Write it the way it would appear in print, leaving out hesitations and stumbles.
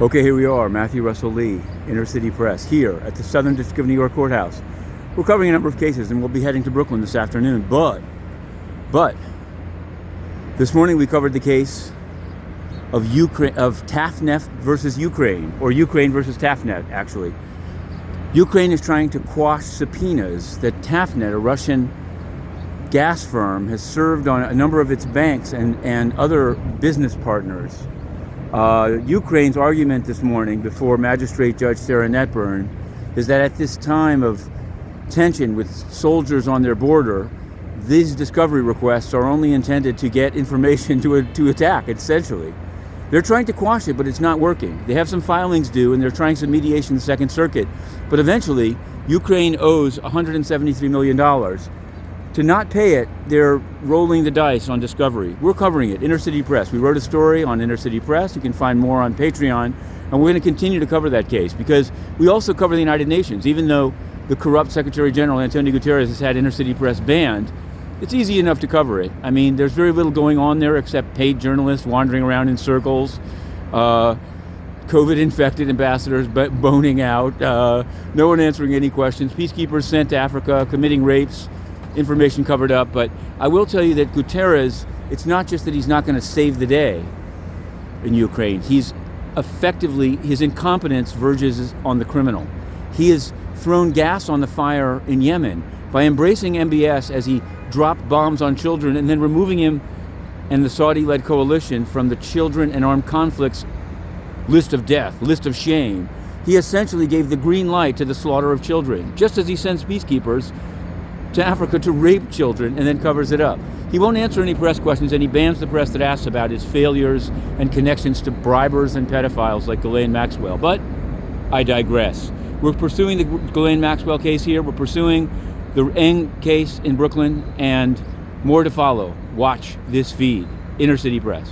Okay, here we are, Matthew Russell Lee, Inner City Press, here at the Southern District of New York Courthouse. We're covering a number of cases, and we'll be heading to Brooklyn this afternoon. But this morning we covered the case of Tatneft versus Ukraine, or Ukraine versus Tatneft, actually. Ukraine is trying to quash subpoenas that Tatneft, a Russian gas firm, has served on a number of its banks and other business partners. Ukraine's argument this morning before Magistrate Judge Sarah Netburn is that at this time of tension with soldiers on their border, these discovery requests are only intended to get information to attack, essentially. They're trying to quash it, but it's not working. They have some filings due, and they're trying some mediation in the Second Circuit. But eventually, Ukraine owes $173 million. To not pay it, they're rolling the dice on discovery. We're covering it, Inner City Press. We wrote a story on Inner City Press. You can find more on Patreon. And we're going to continue to cover that case because we also cover the United Nations. Even though the corrupt Secretary General, Antonio Guterres, has had Inner City Press banned, it's easy enough to cover it. I mean, there's very little going on there except paid journalists wandering around in circles, COVID-infected ambassadors boning out, no one answering any questions, peacekeepers sent to Africa committing rapes, information covered up. But I will tell you that Guterres, it's not just that he's not going to save the day in Ukraine. He's effectively, his incompetence verges on the criminal. He has thrown gas on the fire in Yemen by embracing MBS as he dropped bombs on children and then removing him and the Saudi-led coalition from the children and armed conflicts list of death, list of shame. He essentially gave the green light to the slaughter of children, just as he sends peacekeepers to Africa to rape children and then covers it up. He won't answer any press questions, and he bans the press that asks about his failures and connections to bribers and pedophiles like Ghislaine Maxwell. But I digress. We're pursuing the Ghislaine Maxwell case here. We're pursuing the Eng case in Brooklyn, and more to follow. Watch this feed, Inner City Press.